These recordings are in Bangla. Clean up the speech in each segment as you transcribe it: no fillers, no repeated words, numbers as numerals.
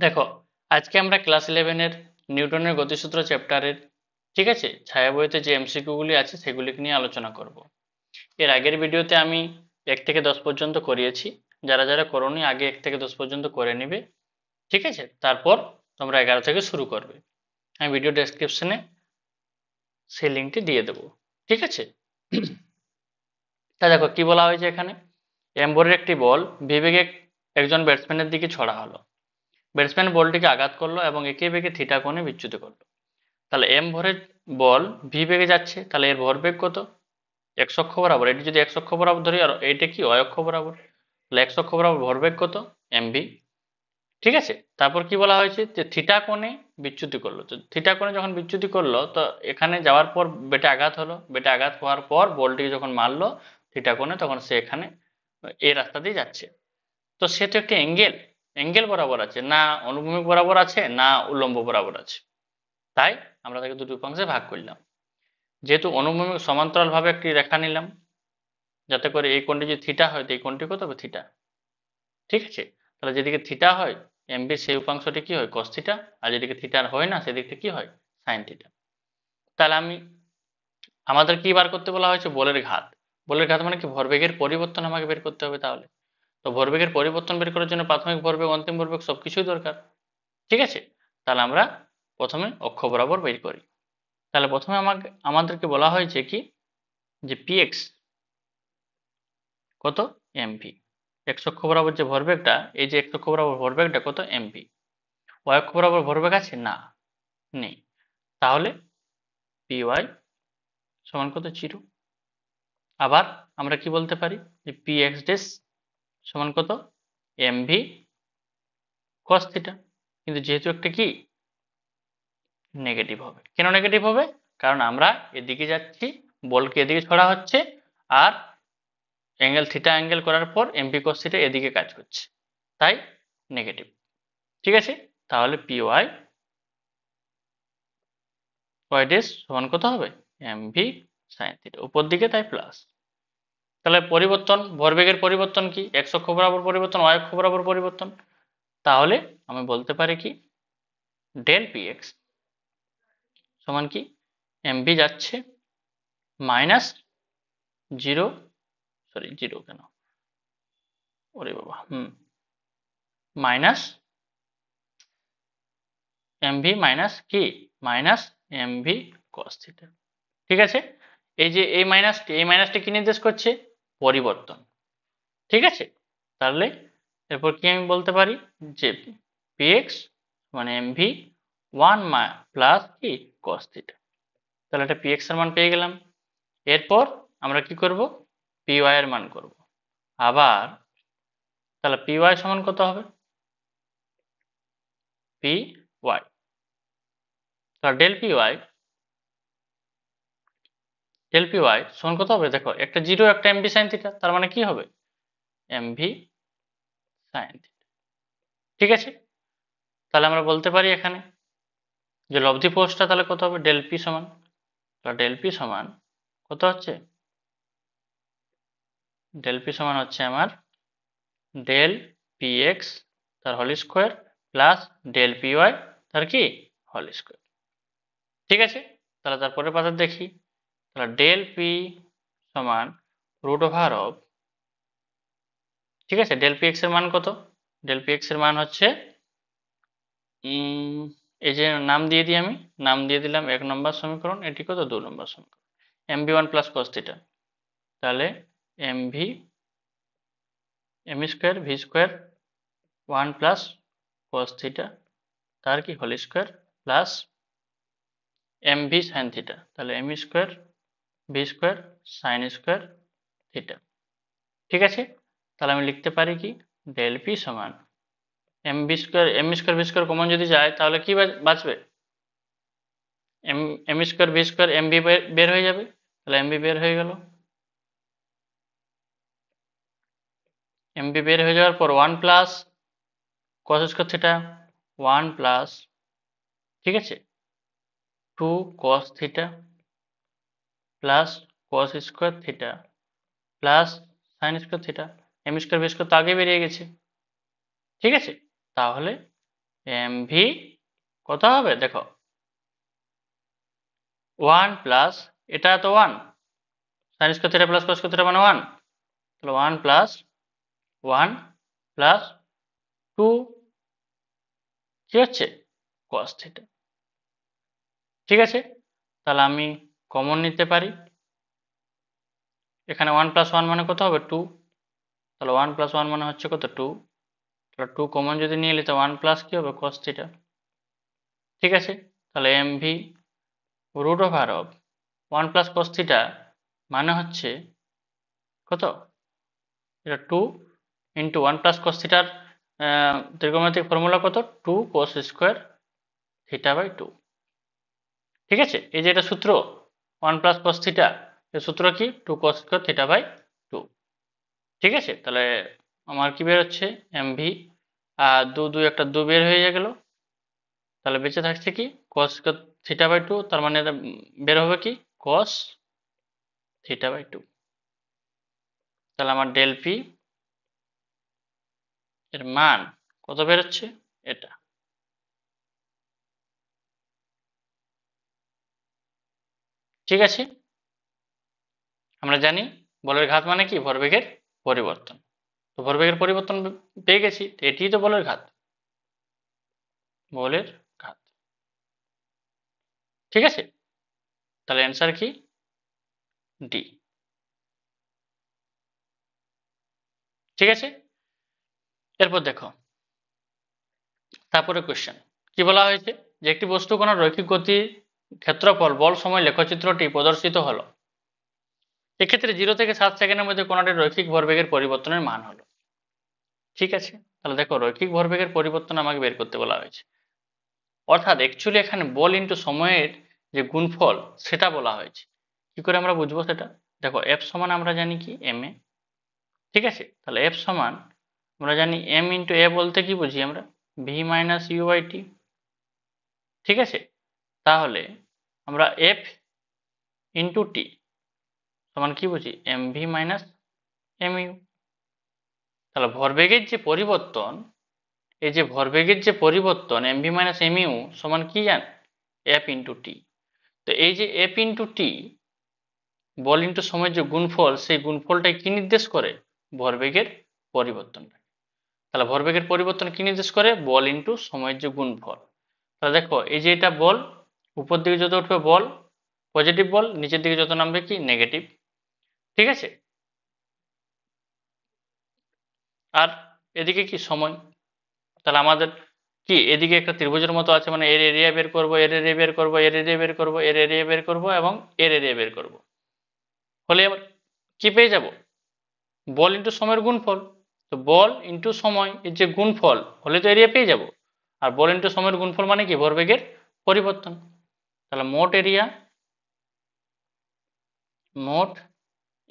দেখো, আজকে আমরা ক্লাস 11-এর নিউটনের গতিসূত্র চ্যাপ্টারের, ঠিক আছে, ছায়া বইতে যে এমসিকিউ গুলি আছে সেগুলিকে নিয়ে আলোচনা করব। এর আগের ভিডিওতে আমি 1 থেকে 10 পর্যন্ত করিয়েছি। যারা যারা করোনি আগে 1 থেকে 10 পর্যন্ত করে নিবে, ঠিক আছে, তারপর তোমরা 11 থেকে শুরু করবে। আমি ভিডিও ডেসক্রিপশনে সেই লিঙ্কটি দিয়ে দেবো, ঠিক আছে। তা দেখো কি বলা হয়েছে এখানে। এম ভরের একটি বল ভি বেগে একজন ব্যাটসম্যানের দিকে ছড়া হলো। ব্যাটসম্যান বলটিকে আঘাত করলো এবং একে বেগে থিটা কোণে বিচ্যুত করলো। তাহলে এম ভরের বল ভি বেগে যাচ্ছে, তাহলে এর ভরবেগ কত? এক্স অক্ষ বরাবর। এটি যদি এক্স অক্ষ বরাবর ধরি, আর এইটা কি ওয়াই অক্ষ বরাবর, তাহলে এক্স অক্ষ বরাবর ভরবেগ কত? M V. ঠিক আছে। তারপর কি বলা হয়েছে যে থিটা কোণে বিচ্যুতি করলো। তো থিটা কোণে যখন বিচ্যুতি করলো, তো এখানে যাওয়ার পর বেটে আঘাত হলো। বেটে আঘাত হওয়ার পর বলটিকে যখন মারলো থিটা কোণে, তখন সে এখানে এই রাস্তা দিয়ে যাচ্ছে। তো সে তো একটা অ্যাঙ্গেল অ্যাঙ্গেল বরাবর আছে, না অনুভূমিক বরাবর আছে না উল্লম্ব বরাবর আছে। তাই আমরা তাকে দুটি উপাংশে ভাগ করলাম। যেহেতু অনুভূমিক সমান্তরাল ভাবে একটি রেখা নিলাম, যাতে করে এই কোণটি যদি থিটা হয় তো এই কোণটি কত হবে? থিটা। ঠিক আছে। তাহলে যেদিকে থিটা হয় এমবি সেই উপাংশটি কি হয়? Cos theta. আর যেদিকে থিটা হয় না সেদিকটা কি হয়? Sign theta. তাহলে আমাদের কি বার করতে বলা হয়েছে? বলের ঘাত। বলের ঘাত মানে কি? ভরবেগের পরিবর্তন আমাকে বের করতে হবে। তাহলে তো ভরবেগের পরিবর্তন বের করার জন্য প্রাথমিক ভরবেগ, অন্তিম ভরবেগ সবকিছুই দরকার। ঠিক আছে। তাহলে আমরা প্রথমে অক্ষ বরাবর বের করি। তাহলে প্রথমে আমাদেরকে বলা হয়েছে কি যে px কত? mv। এক্স অক্ষ বরাবর যে ভরবেগটা, এই যে এক্স অক্ষ বরাবর ভরবেগটা কত? mv। ওয়াই অক্ষ বরাবর ভরবেগ আছে? না, নেই। তাহলে py সমান কত? 0। আবার আমরা কি বলতে পারি যে px ড্যাশ সমান কত? mv cos theta. কিন্তু যেহেতু একটা কি নেগেটিভ হবে। কেন নেগেটিভ হবে? কারণ আমরা এদিকে যাচ্ছি, বলকে এদিকে ছড়া হচ্ছে, আর অ্যাঙ্গেল থিটা অ্যাঙ্গেল করার পর এমপি cos থিটা এদিকে কাজ করছে, তাই নেগেটিভ। ঠিক আছে। তাহলে পি ওয়াই ডেস সমান কত হবে? এমভি সাইন থিটা, উপর দিকে তাই প্লাস। তাহলে পরিবর্তন, ভরবেগের পরিবর্তন কি? এক্স অক্ষ বরাবর পরিবর্তন, ওয়াই অক্ষ বরাবর পরিবর্তন। তাহলে আমি বলতে পারি কি ডেল পি এক্স সমান কি এমভি যাচ্ছে মাইনাস 0, সরি 0 কেন, ওরে বাবা, মাইনাস এমভি মাইনাস কি মাইনাস এমভি কস থিটা। ঠিক আছে। এই যে এই মাইনাসটি কি নির্দেশ করছে? পরিবর্তন। ঠিক আছে। তাহলে এরপর কি আমি বলতে পারি যে px মানে mv 1 প্লাস কি cos থিটা। তাহলে এটা px এর মান পেয়ে গেলাম। এরপর আমরা কি করব? py এর মান করব। আবার তাহলে py সমান কত হবে? py, তাহলে ডেল পি ওয়াই সমান কত হবে? দেখো, একটা জিরো একটা এমভি সাইন থিটা, তার মানে কি হবে? MV sine theta. ঠিক আছে। তাহলে আমরা বলতে পারি এখানে যে লব্ধি ফোর্সটা তাহলে কত হবে? ডেল পি সমান, তাহলে ডেল পি সমান কত হচ্ছে? ডেল পি সমান হচ্ছে আমার ডেল পি এক্স তার whole square plus del P Y তার কি হোল স্কোয়ার। ঠিক আছে। তাহলে তারপরের পাতা দেখি। তাহলে ডেল পি সমান রুট ওভার অফ, ঠিক আছে, ডেল পি এক্স এর মান কত? ডেল পি এক্স এর মান হচ্ছে এই যে নাম দিয়ে দিই, আমি নাম দিয়ে দিলাম 1 নম্বর সমীকরণ, এটি কত? 2 নম্বর সমীকরণ। MV one plus cos theta, তাহলে MV M square V square 1 plus cos theta তার কি whole square plus MV sine theta, তাহলে M square V square sine square theta. ঠিক আছে। তাহলে আমি লিখতে পারি কি ডেল পি সমান M square V square common যদি যায় তাহলে কি বাঁচবে? M square V square MV বের হয়ে যাবে, তাহলে এমভি বের হয়ে গেল। এমভি বের হয়ে যাওয়ার পর 1 plus cos square theta 1 plus, ঠিক আছে, 2 cos theta plus cos square theta plus sine square theta. M square V square তো আগে বেরিয়ে গেছে। ঠিক আছে। তাহলে এম ভি কত হবে দেখো 1 প্লাস এটা তো 1 সাইন স্কয়ার থিটা প্লাস কস স্কয়ার থিটা মানে 1 তাহলে 1 প্লাস 1 প্লাস 2 কি হচ্ছে কস থিটা। ঠিক আছে, তাহলে আমি কমন নিতে পারি, এখানে 1 প্লাস 1 মানে কত হবে 2, তাহলে 1 প্লাস 1 মানে হচ্ছে কত 2, তাহলে 2 কমন যদি নিয়ে নিই তো 1 প্লাস কি হবে কস থিটা। ঠিক আছে, তাহলে M V root over of 1 plus cos theta মানে হচ্ছে কত, এটা 2 ইন্টু 1 প্লাস কস থিটার ত্রিকোণমিতিক ফর্মুলা কত 2 cos স্কোয়ার থিটা বাই 2। ঠিক আছে, এই যে এটা সূত্র 1 প্লাস কস থিটা, এর সূত্র কি 2 cos স্কোয়ার থিটা বাই 2। ঠিক আছে, তাহলে আমার কি বের হচ্ছে এম ভি, আর 2 2 একটা 2 বের হয়ে গেল, তাহলে বেঁচে থাকছে কি cos স্কোয়ার থিটা বাই 2, তার মানে এটা বের হবে কি cos থিটা বাই 2। তাহলে আমার ডেল পি এর মান কত বেরোচ্ছে এটা। ঠিক আছে, আমরা জানি বলের ঘাত মানে কি ভরবেগের পরিবর্তন, তো ভরবেগের পরিবর্তন পেয়ে গেছি, এটিই তো বলের ঘাত, বলের ঘাত। ঠিক আছে, তাহলে অ্যান্সার কি ডি। ঠিক আছে, এরপর দেখো তারপরে কোশ্চেন কি বলা হয়েছে, যে একটি বস্তু কোনো রৈখিক গতির ক্ষেত্রফল বল সময় লেখচিত্রটি প্রদর্শিত হলো, এক্ষেত্রে 0 থেকে 7 সেকেন্ডের মধ্যে কোনটির রৈখিক ভরবেগের পরিবর্তনের মান হলো। ঠিক আছে, তাহলে দেখো রৈখিক ভরবেগের পরিবর্তন আমাকে বের করতে বলা হয়েছে, অর্থাৎ অ্যাকচুয়ালি এখানে বল ইন্টু সময়ের যে গুণফল সেটা বলা হয়েছে। কি করে আমরা বুঝবো সেটা, দেখো এফ সমান আমরা জানি কি এম এ। ঠিক আছে, তাহলে এফ সমান আমরা জানি এম ইন্টু এ বলতে কি বুঝি আমরা V minus you by T. ঠিক আছে, তাহলে আমরা এফ ইন্টু টি সমান কি বুঝি M V minus M U. তাহলে ভরবেগের যে পরিবর্তন, এই যে ভরবেগের যে পরিবর্তন M V minus M U সমান কি জান এফ ইন্টু টি। তো এই যে এফ ইন্টু টি বল ইন্টু সময়ের যে গুণফল, সেই গুণফলটাই কি নির্দেশ করে ভরবেগের পরিবর্তনটা। তাহলে ভরবেগের পরিবর্তন কি নির্দেশ করে বল ইন্টু সময়ের যে গুণফল। তাহলে দেখো এই যে এটা বল, উপর দিকে যত উঠবে বল পজিটিভ বল, নিচের দিকে যত নামবে কি নেগেটিভ। ঠিক আছে, আর এদিকে কি সময়, তাহলে আমাদের কি এদিকে একটা ত্রিভুজের মতো আছে, মানে এর এরিয়া বের করব, এর এরিয়া বের করব, এর এরিয়া বের করব, এর এরিয়া বের করব এবং এর এরিয়া বের করব, হলে আবার কি পেয়ে যাব বল ইন্টু সময়ের গুণফল। তো বল ইন্টু সময় এর যে গুণফল হলে তো এরিয়া পেয়ে যাব, আর বল ইন্টু সময়ের গুণফল মানে কি ভরবেগের পরিবর্তন। তাহলে মোট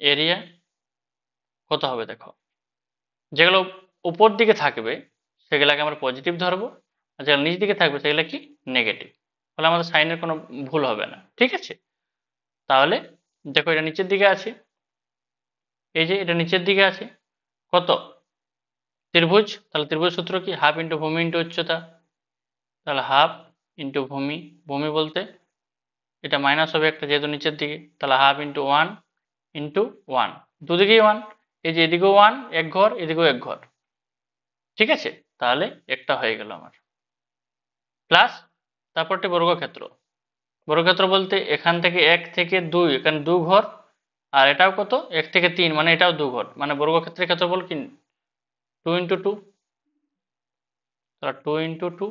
এরিয়া কত হবে দেখো, যেগুলো উপর দিকে থাকবে সেগুলোকে আমরা পজিটিভ ধরবো, আর যেগুলো নিচ দিকে থাকবে সেগুলো কি নেগেটিভ, ফলে আমাদের সাইনের কোনো ভুল হবে না। ঠিক আছে, তাহলে দেখো এটা নিচের দিকে আছে, এই যে এটা নিচের দিকে আছে কত ত্রিভুজ, তাহলে ত্রিভুজ সূত্র কি হাফ ইন্টু ভূমি ইন্টু উচ্চতা, তাহলে হাফ ইন্টু ভূমি, ভূমি বলতে এটা মাইনাস হবে একটা যেহেতু নিচের দিকে, তাহলে হাফ ইন্টু 1 ইন্টু 1, দুদিকেই 1, এই যে এদিকেও 1 এক ঘর এদিকেও এক ঘর। ঠিক আছে, তাহলে একটা হয়ে গেল আমার, প্লাস তারপরটি বর্গক্ষেত্র, বর্গক্ষেত্র বলতে এখান থেকে 1 থেকে 2 এখানে 2 ঘর, আর এটাও কত 1 থেকে 3 মানে এটাও 2 ঘর, মানে বর্গক্ষেত্রের ক্ষেত্রফল কি 2 ইন্টু 2, তাহলে 2 ইন্টু 2,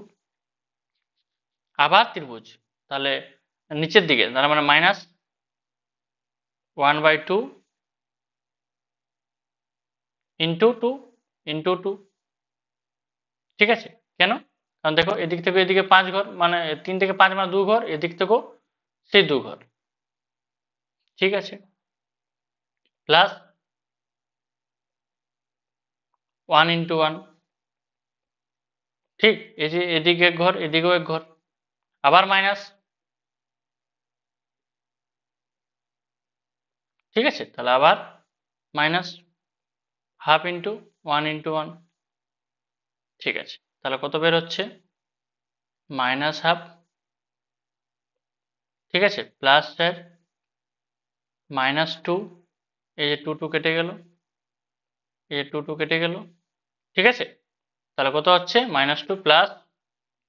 আবার ত্রিভুজ তাহলে নিচের দিকে তার মানে মাইনাস 1/2 ইন্টু 2 ইন্টু 2। ঠিক আছে, কেন, কারণ দেখো এদিক থেকে এদিকে 5 ঘর, মানে 3 থেকে 5 মানে 2 ঘর, এদিক থেকেও সেই 2 ঘর। ঠিক আছে, প্লাস 1 ইন্টু 1, ঠিক এই যে এদিকে এক ঘর এদিকেও এক ঘর, আবার মাইনাস। ঠিক আছে, তাহলে আবার মাইনাস হাফ ইন্টু 1 ইন্টু 1। ঠিক আছে, তাহলে কত বের হচ্ছে মাইনাস হাফ, ঠিক আছে, প্লাস 4 -2, এই যে 2 2 কেটে গেল, এই যে 2 2 কেটে গেল, ঠিক আছে। তাহলে কত হচ্ছে -2 প্লাস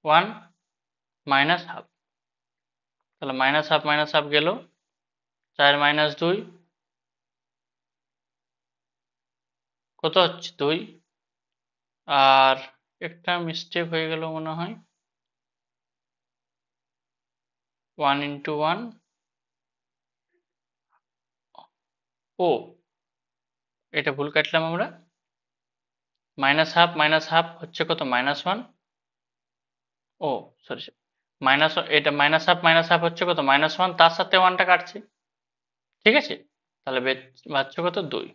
1 মাইনাস হাফ, তাহলে মাইনাস হাফ গেল, 4 - 2 কত হচ্ছে 2, আর একটা মিস্টেক হয়ে গেল মনে হয়, 1 × 1, ও এটা ভুল কাটলাম আমরা, মাইনাস হাফ হচ্ছে কত -1, ও সরি এটা মাইনাস হাফ হচ্ছে কত -1, তার সাথে 1টা কাটছে, ঠিক আছে। তাহলে বাচ্চা কত 2,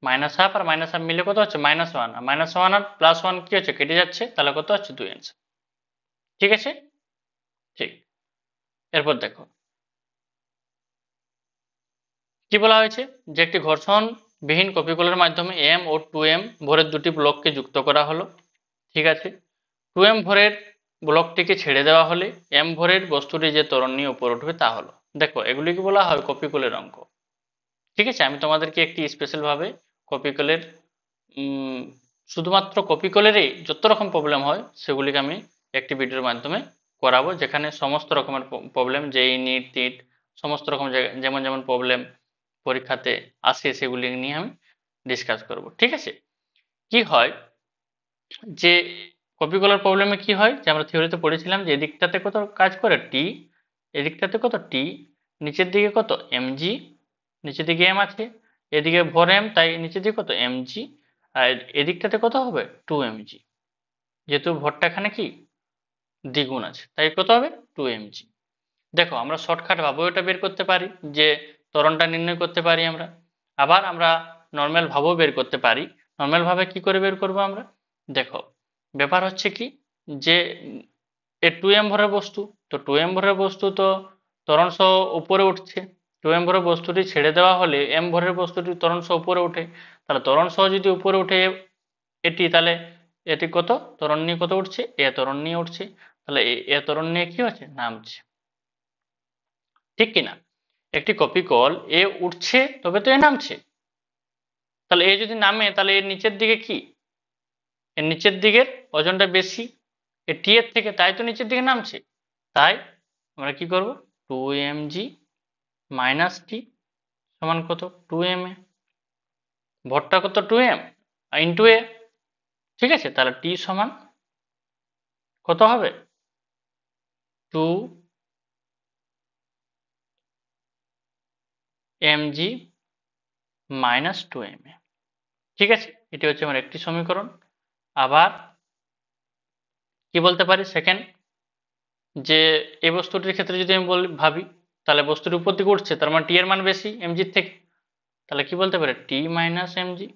মাইনাস হাফ আর মাইনাস হাফ মিলে কত হচ্ছে -1, আর -1 আর +1 কি হচ্ছে কেটে যাচ্ছে, তাহলে কত হচ্ছে 2 অ্যান্সার, ঠিক আছে। ঠিক, এরপর দেখো কি বলা হয়েছে, যে একটি ঘর্ষণ বিহীন কপিকলের মাধ্যমে m ও 2m ভরের দুটি ব্লককে যুক্ত করা হলো, ঠিক আছে। 2m ভরের ব্লকটিকে ছেড়ে দেওয়া হলে m ভরের বস্তুটি যে ত্বরণ নিয়ে উপরে উঠবে তা হলো। দেখো এগুলিকে বলা হয় কপিকলের অঙ্ক, ঠিক আছে। আমি তোমাদেরকে একটি স্পেশাল ভাবে কপিকলের শুধুমাত্র কপিকলেরই যত রকম প্রবলেম হয় সেগুলিকে আমি একটি ভিডিওর মাধ্যমে করাবো, যেখানে সমস্ত রকমের প্রবলেম, যেই নিট টিট সমস্ত রকম যেমন যেমন প্রবলেম পরীক্ষাতে আসে সেগুলি নিয়ে আমি ডিসকাস করব, ঠিক আছে। কি হয় যে কপিকলার প্রবলেমে কি হয়, যে আমরা থিওরিতে পড়েছিলাম যে এদিকটাতে কত কাজ করে টি, এদিকটাতে কত টি, নিচের দিকে কত এমজি, নিচের দিকে এম আছে, এদিকে ভর এম, তাই নিচের দিকে কত এমজি, আর এদিকটাতে কত হবে 2mg, যেহেতু ভরটা এখানে কি দ্বিগুণ আছে তাই কত হবে 2mg। দেখো আমরা শর্টকাট ভাবেও এটা বের করতে পারি, যে ত্বরণটা নির্ণয় করতে পারি আমরা, আবার আমরা নর্মাল ভাবেও বের করতে পারি। নর্মাল ভাবে কি করে বের করব আমরা, দেখো ব্যাপার হচ্ছে কি, যে এ 2m ভরের বস্তু, তো 2m ভরের বস্তু তো ত্বরণ সহ উপরে উঠছে, 2m ভরের বস্তুটি ছেড়ে দেওয়া হলে m ভরের বস্তুটি ত্বরণ সহ উপরে ওঠে, তাহলে ত্বরণ সহ যদি উপরে উঠে এটি, তাহলে এটি কত ত্বরণ নিয়ে কত উঠছে, এ ত্বরণ নিয়ে উঠছে, তাহলে এ ত্বরণ নিয়ে কি হচ্ছে নামছে, ঠিক কিনা। একটি কপিকল এ উঠছে তবে তো এ নামছে, তাহলে এ যদি নামে তাহলে এর নিচের দিকে কি, এর নিচের দিকের ওজনটা বেশি এ টি এর থেকে, তাই তো নিচের দিকে নামছে। তাই আমরা কি করব 2mg মাইনাস টি সমান কত 2ma, ভরটা কত 2m ইন্টু এ, ঠিক আছে। তাহলে টি সমান কত হবে 2mg মাইনাস 2ma, ঠিক আছে। এটি হচ্ছে আমার একটি সমীকরণ। আবার কি বলতে পারি সেকেন্ড, যে এই বস্তুটির ক্ষেত্রে যদি আমি ভাবি, তাহলে বস্তুর উপর দিকে উঠছে তার মানে টি এর মান বেশি এমজির থেকে, তাহলে কি বলতে পারে টি মাইনাস এমজি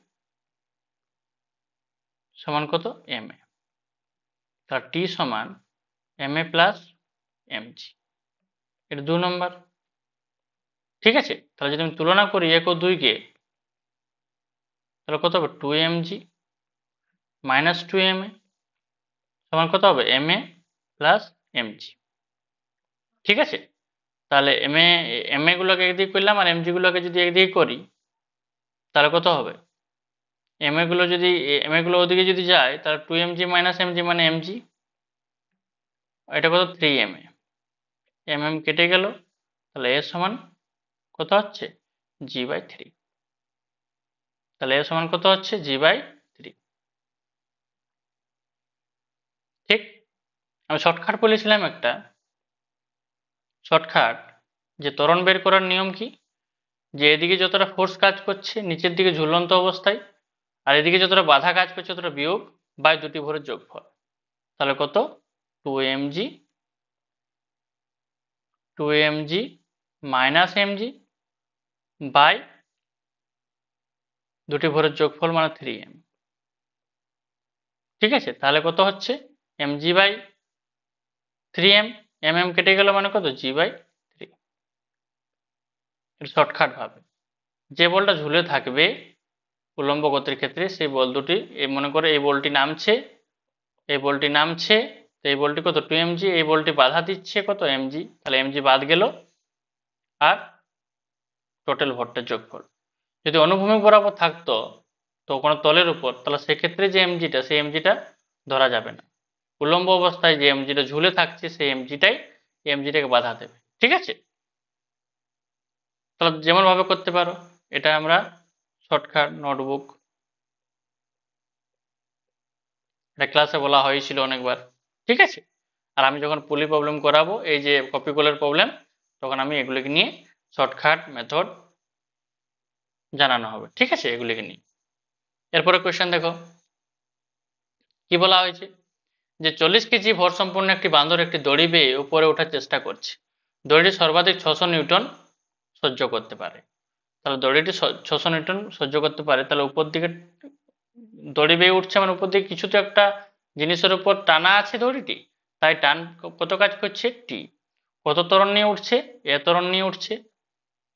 সমান কত এম এ, তার টি সমান এম এ প্লাস এমজি, এটা 2 নম্বর, ঠিক আছে। তাহলে যদি আমি তুলনা করি 1 ও 2 কে, তাহলে কত হবে 2mg মাইনাস 2ma সমান কত হবে এম এ প্লাস এমজি, ঠিক আছে। তাহলে এম এ গুলোকে একদিকে করলাম আর এমজি গুলোকে যদি একদিকে করি, তাহলে কত হবে এম এ গুলো যদি এম এ গুলো ওদিকে যদি যায়, তাহলে 2mg মাইনাস এমজি মানে এমজি, এটা কত 3ma, mm কেটে গেল, তাহলে এ সমান কত হচ্ছে g/3, তাহলে এ সমান কত হচ্ছে g/3, ঠিক। আমি শর্টকাট বলেছিলাম একটা শর্টকাট, যে ত্বরণ বের করার নিয়ম কি, যে এদিকে যতটা ফোর্স কাজ করছে নিচের দিকে ঝুলন্ত অবস্থায়, আর এদিকে যতটা বাধা কাজ করছে ততটা বিয়োগ বাই দুটি ভরের যোগফল, তাহলে কত 2mg মাইনাস এমজি বাই দুটি ভরের যোগফল মানে 3m, ঠিক আছে। তাহলে কত হচ্ছে mg/3m, mm কেটে গেল মানে কত g/3, এটা শর্টকাট ভাবে। যে বলটা ঝুলে থাকবে উলম্ব গতির ক্ষেত্রে সেই বল দুটি, মনে করে এই বলটি নামছে এই বলটি নামছে, তো এই বলটি কত 2 mg, এই বলটি বাধা দিচ্ছে কত mg, তাহলে mg বাদ গেল আর টোটাল ভরটার যোগফল। যদি অনুভূমিক বরাবর থাকতো তো কোনো তলের উপর, তাহলে সেক্ষেত্রে যে এমজিটা সেই এমজিটা ধরা যাবে না। উল্লম্ব অবস্থায় যে এমজিটা ঝুলে থাকছে সেই এমজিটাকে বাধা দেবে। ঠিক আছে, তাহলে যেমন ভাবে করতে পারো, এটা আমরা শর্টকাট নোটবুক, এটা ক্লাসে বলা হয়েছিল অনেকবার। ঠিক আছে, আর আমি যখন পুলি প্রবলেম করাবো, এই যে কপিগুলোর প্রবলেম, তখন আমি এগুলিকে নিয়ে শর্টকাট মেথড জানানো হবে। ঠিক আছে, এগুলিকে নিয়ে এরপরে কোয়েশ্চেন দেখো কি বলা হয়েছে, যে 40 কেজি ভর সম্পন্ন একটি বান্দর একটি দড়ি বেয়ে উপরে ওঠার চেষ্টা করছে। দড়িটি সর্বাধিক 600 নিউটন সহ্য করতে পারে। তাহলে দড়িটি 600 নিউটন সহ্য করতে পারে, তাহলে উপর দিকে দড়ি বেয়ে উঠছে, মানে উপর দিকে কিছু তো একটা জিনিসের উপর টানা আছে দড়িটি, তাই টান কত কাজ করছে টি। কত ত্বরণ নিয়ে উঠছে, এ ত্বরণ নিয়ে উঠছে।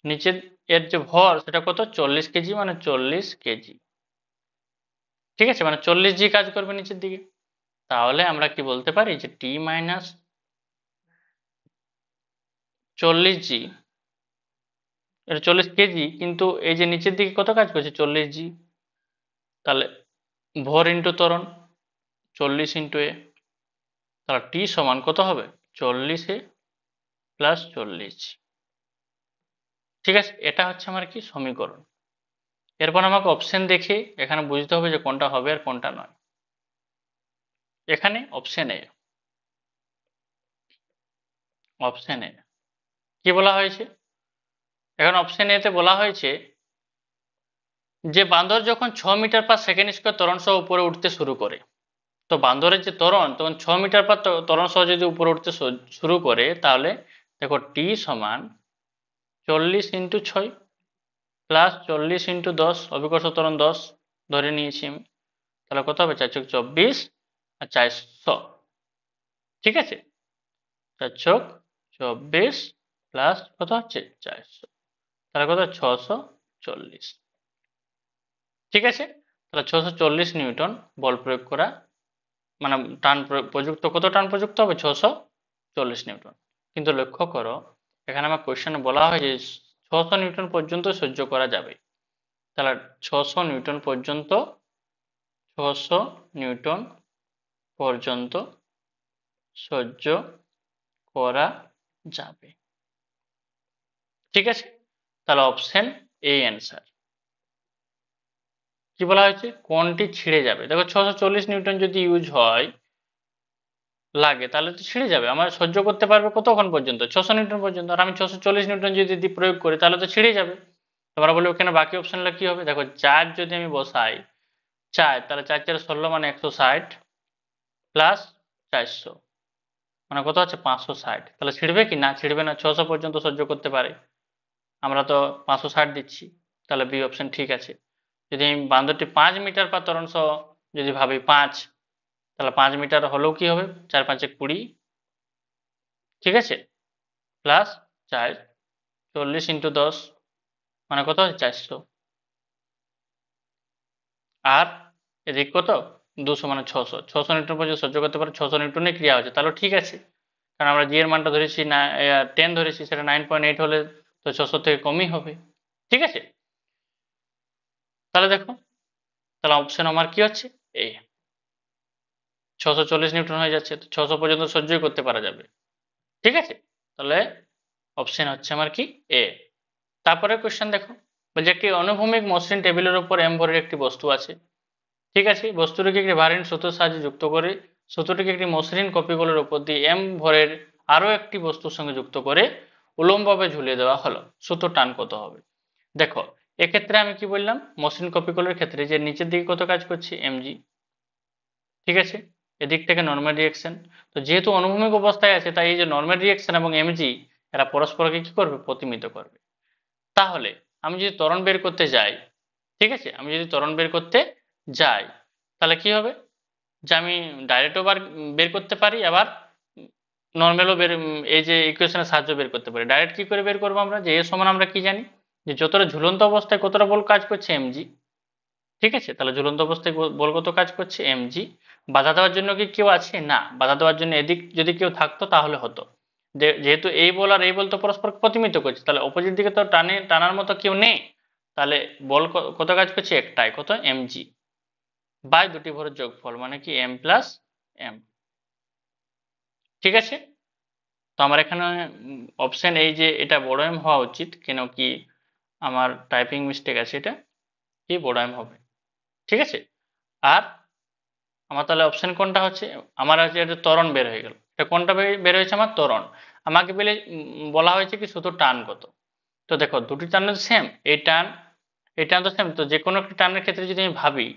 নিচে এর যে ভর সেটা কত 40 কেজি, মানে 40 কেজি। ঠিক আছে, মানে 40 জি কাজ করবে নিচের দিকে। তাহলে আমরা কি বলতে পারি যে টি মাইনাস 40 জি, এটা 40 কেজি, কিন্তু এই যে নিচের দিকে কত কাজ করছে 40 জি, তাহলে ভর ইন্টু ত্বরণ 40 ইন্টু এ, তাহলে টি সমান কত হবে 40 এ প্লাস 40। ঠিক আছে, এটা হচ্ছে আমার কি সমীকরণ। এরপর আমাকে অপশন দেখে এখানে বুঝতে হবে যে কোনটা হবে আর কোনটা নয়। এখানে অপশন এ কি বলা হয়েছে, এখন অপশন এতে বলা হয়েছে যে বান্দর যখন 6 মিটার পার সেকেন্ড স্কোয়ার ত্বরণ সহ উপরে উঠতে শুরু করে, তো বান্দরের যে ত্বরণ তখন 6 মিটার পার ত্বরণ সহ যদি উপরে উঠতে শুরু করে, তাহলে দেখো টি সমান 40 × 6 প্লাস 40 × 10, অভিকর্ষ ত্বরণ 10 ধরে নিয়েছি আমি, তাহলে কত হবে 4×24 আর 400। ঠিক আছে, 4×24 প্লাস কত হচ্ছে 400, তাহলে কত 640। ঠিক আছে, তাহলে 640 নিউটন বল প্রয়োগ করা, মানে টান প্রযুক্ত, কত টান প্রযুক্ত হবে 640 নিউটন। কিন্তু লক্ষ্য করো এখানে আমার কোয়েশ্চেনে বলা হয় যে 600 নিউটন পর্যন্ত সহ্য করা যাবে, তাহলে 600 নিউটন পর্যন্ত, 600 নিউটন পর্যন্ত সহ্য করা যাবে। ঠিক আছে, তাহলে অপশন এ অ্যান্সার। কি বলা হয়েছে, কোনটি ছিঁড়ে যাবে, দেখো 640 নিউটন যদি ইউজ হয় লাগে, তাহলে তো ছিঁড়ে যাবে। আমার সহ্য করতে পারবে কতক্ষণ পর্যন্ত 600 নিউটন পর্যন্ত, আর আমি 640 নিউটন যদি প্রয়োগ করি তাহলে তো ছিঁড়ে যাবে। তোমরা বলে ওখানে বাকি অপশনটা কি হবে, দেখো 4 যদি আমি বসাই, 4 তাহলে 4×4 = 16, মানে 160 প্লাস 400 মানে কত হচ্ছে 560। তাহলে ছিঁড়বে কি না, ছিঁড়বে না, 600 পর্যন্ত সহ্য করতে পারে, আমরা তো 560 দিচ্ছি, তাহলে বি অপশন ঠিক আছে। যদি আমি বান্দরটি 5 মিটার পার ত্বরণ সহ যদি ভাবি 5, তাহলে 5 মিটার হলেও কি হবে 4×5 = 20। ঠিক আছে, প্লাস 4, 40 × 10 মানে কত হয় 400, আর এদিক কত 200 মানে 600, 600 নিউটন পর্যন্ত সহ্য করতে পারে, 600 নিউটনে ক্রিয়া হচ্ছে, তাহলে ঠিক আছে। কারণ আমরা জি এর মানটা ধরেছি না 10 ধরেছি, সেটা 9.8 হলে তো 600 থেকে কমই হবে। ঠিক আছে, তাহলে দেখো, তাহলে অপশন আমার কি হচ্ছে এ, 640 নিউটন হয়ে যাচ্ছে, তো 600 পর্যন্ত সহ্যই করতে পারা যাবে। ঠিক আছে, তাহলে অপশন হচ্ছে আমার কি এ। তারপরে কোশ্চেন দেখো, বলছে একটি অনুভূমিক মসৃণ টেবিলের উপর এম ভরের একটি বস্তু আছে। ঠিক আছে, বস্তুটিকে একটি ভারী সূত্রের সাহায্যে যুক্ত করে, সূত্রটিকে একটি মসৃণ কপিগুলোর উপর দিয়ে এম ভরের আরো একটি বস্তুর সঙ্গে যুক্ত করে উলম্বভাবে ঝুলিয়ে দেওয়া হলো, সূত্র টান কত হবে। দেখো এক্ষেত্রে আমি কি বললাম, মসৃণ কপিগুলোর ক্ষেত্রে যে নিচের দিকে কত কাজ করছে এমজি। ঠিক আছে, এদিক থেকে নর্মাল রিঅ্যাকশন, তো যেহেতু অনুভূমিক অবস্থায় আছে তাই এই যে নর্মাল রিঅ্যাকশন এবং এমজি এরা পরস্পরকে কি করবে, প্রতিমিত করবে। তাহলে আমি যদি ত্বরণ বের করতে যাই, ঠিক আছে, আমি যদি ত্বরণ বের করতে যাই তাহলে কি হবে, যে আমি ডাইরেক্টও বের করতে পারি, আবার নর্মালও এই যে ইকুয়েশনের সাহায্য বের করতে পারি। ডাইরেক্ট কি করে বের করবো আমরা, যে এর সমান আমরা কি জানি, যে যতটা ঝুলন্ত অবস্থায় কতটা বল কাজ করছে এমজি। ঠিক আছে, তাহলে ঝুলন্ত অবস্থায় বল কত কাজ করছে এমজি, বাধা দেওয়ার জন্য কি কেউ আছে? না, বাধা দেওয়ার জন্য এদিক যদি কেউ থাকতো তাহলে হতো। যেহেতু এই বল আর এই বল তো পরস্পর প্রতিমিত করছে, তাহলে অপোজিট দিকে তো টানার মতো কেউ নেই, তাহলে বল কত কাজ করছে? একটাই, কত? mg বাই দুটি ভরের যোগফল, মানে কি m প্লাস m। ঠিক আছে, তো আমার এখানে অপশন এই যে এটা বড় এম হওয়া উচিত, কেন কি আমার টাইপিং মিস্টেক আছে, এটা কি বড় এম হবে। ঠিক আছে, আর আমার তাহলে অপশন কোনটা হচ্ছে? আমার হচ্ছে এটা ত্বরণ বের হয়ে গেল। এটা কোনটা বের হয়েছে? আমার ত্বরণ। আমাকে বলা হয়েছে কি শুধু টান কত। তো দেখো দুটি টান সেম, এই টান তো সেম, তো যে কোনো একটা টানের ক্ষেত্রে যদি আমি ভাবি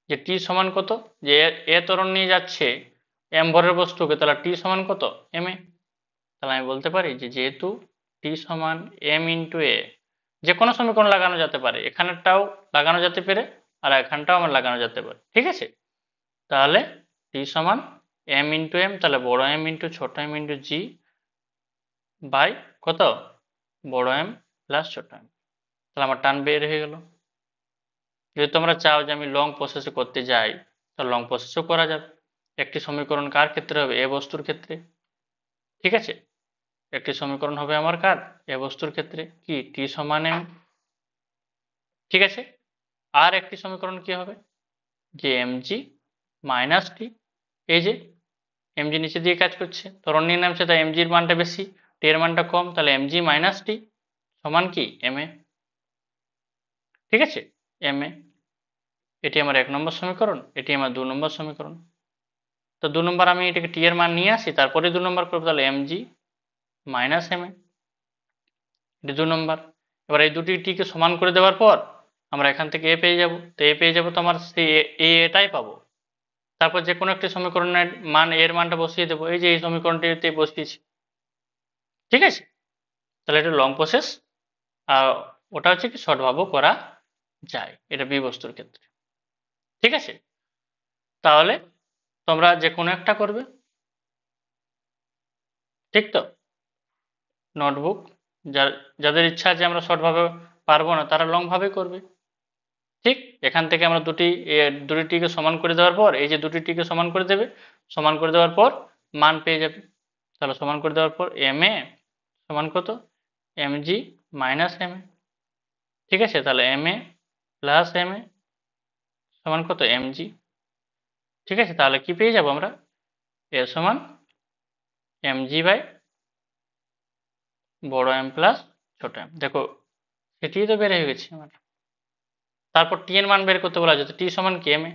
যে টি সমান কত, যে এ ত্বরণ নিয়ে যাচ্ছে এম ভরের বস্তুকে, তাহলে টি সমান কত? M A. তাহলে আমি বলতে পারি যে যেহেতু টি সমান এম ইন্টু এ, যে কোনো সমীকরণ লাগানো যেতে পারে, এখানেরটাও লাগানো যেতে পারে আর এখানটাও আমার লাগানো যেতে পারে। ঠিক আছে, তাহলে টি সমান এম ইন্টু এম, তাহলে বড় এম ইন্টু ছোট এম ইন্টু জি বাই কত? বড় এম প্লাস ছোট এম। তাহলে আমার টান বের হয়ে গেল। যদি তোমরা চাও যে আমি লং প্রসেসে করতে যাই, তাহলে লং প্রসেসও করা যাবে। একটি সমীকরণ কার ক্ষেত্রে হবে? এ বস্তুর ক্ষেত্রে। ঠিক আছে, একটি সমীকরণ হবে আমার কার? এ বস্তুর ক্ষেত্রে, কি টি সমান এম। ঠিক আছে, আর একটি সমীকরণ কি হবে? যে এমজি মাইনাস টি, এই যে এমজি নিচে দিয়ে কাজ করছে, ত্বরণ নিয়ে নামছে, তাই এমজির মানটা বেশি, টি এর মানটা কম, তাহলে এমজি মাইনাস টি সমান কি? M A. ঠিক আছে, এম এ। এটি আমার 1 নম্বর সমীকরণ, এটি আমার 2 নম্বর সমীকরণ। তো 2 নম্বর আমি এটাকে টি এর মান নিয়ে আসি, তারপরে 2 নম্বর করবো, তাহলে এমজি মাইনাস এম এ, এটি 2 নম্বর। এবার এই দুটি টিকে সমান করে দেওয়ার পর আমরা এখান থেকে এ পেয়ে যাব, তো এ পেয়ে যাবো, তো আমার সেই এটাই পাবো। তারপর যে কোনো একটি সমীকরণের মান এর মানটা বসিয়ে দেবো, এই যে এই সমীকরণটিতে বসিয়েছি। ঠিক আছে, তাহলে এটা লং প্রসেস, আর ওটা হচ্ছে কি শর্ট ভাবেও করা যায়, এটা বি বস্তুর ক্ষেত্রে। ঠিক আছে, তাহলে তোমরা যে কোনো একটা করবে, ঠিক তো? নোটবুক, যাদের ইচ্ছা যে আমরা শর্ট ভাবে পারবো না, তারা লং ভাবে করবে। ঠিক, এখান থেকে আমরা দুটিকে সমান করে দেওয়ার পর, এই যে দুটিকে সমান করে দেবে, সমান করে দেওয়ার পর মান পেয়ে যাবে। তাহলে সমান করে দেওয়ার পর এম এ সমান কত? M G minus M A. ঠিক আছে, তাহলে M A plus M A সমান কত? M G. ঠিক আছে, তাহলে কি পেয়ে যাব আমরা? এ সমান এম জি বাই বড় এম প্লাস ছোট এম। দেখো সেটিই তো বের হয়ে গেছে আমার। তারপর টি এর মান বের করতে বলা হয়েছে, টি সমান কি? M A.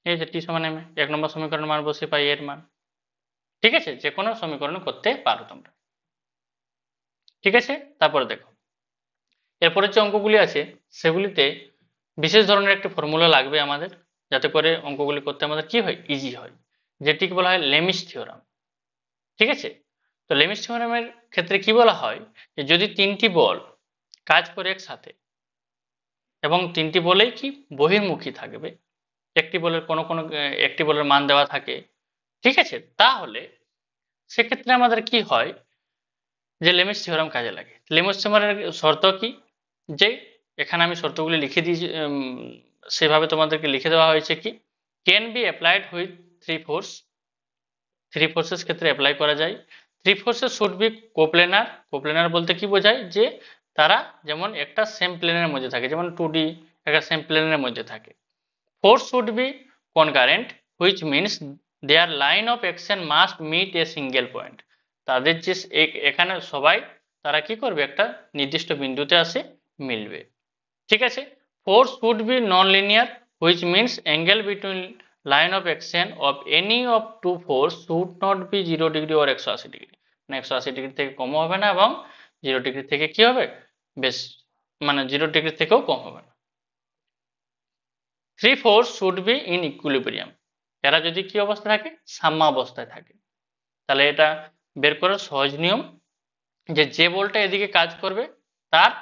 এই যে টি সমান এম এ, 1 নম্বর সমীকরণের মান বসে পাই এর মান। ঠিক আছে, যে কোনো সমীকরণ করতে পারো তোমরা। ঠিক আছে, তারপরে দেখো এরপরে যে অঙ্কগুলি আছে সেগুলিতে বিশেষ ধরনের একটি ফর্মুলা লাগবে আমাদের, যাতে করে অঙ্কগুলি করতে আমাদের কি হয়? ইজি হয়, যেটিকে বলা হয় লেমিস থিওরাম। ঠিক আছে, তো লেমিস থিওরামের ক্ষেত্রে কি বলা হয় যে যদি তিনটি বল কাজ করে একসাথে এবং তিনটি বলেই কি বহির্মুখী থাকবে, একটি বলের একটি বলের মান দেওয়া থাকে, ঠিক আছে, তাহলে সেক্ষেত্রে আমাদের কি হয় যে লেমিস থিওরাম কাজে লাগে। লেমিস থিওরামের শর্ত কি? যে এখানে আমি শর্তগুলি লিখে দিয়েছি, সেভাবে তোমাদেরকে লিখে দেওয়া হয়েছে কি can be applied with three forces ক্ষেত্রে অ্যাপ্লাই করা যায়। Three forces should be coplanar. Coplanar বলতে কি বোঝায়? যে তারা যেমন একটা সেম প্লেনের মধ্যে থাকে, যেমন 2D একটা সেম প্লেনের মধ্যে থাকে। Force should be concurrent which means their line of action must meet a single point. তাদের যে এখানে সবাই তারা কি করবে? একটা নির্দিষ্ট বিন্দুতে আসে মিলবে। ঠিক আছে, force should be non linear which means angle between line of action of any of two force should not be 0 degree or 180 degree, মানে 180 ডিগ্রি থেকে কমও হবে না এবং 0 ডিগ্রি থেকে কি হবে? বেশ, মানে 0 ডিগ্রি থেকেও কম হবে না। Three force should be in equilibrium. এরা যদি কি অবস্থায় থাকে? সাম্য অবস্থায় থাকে। তাহলে এটা বের করার সহজ নিয়ম যে যে বলটা এদিকে কাজ করবে তার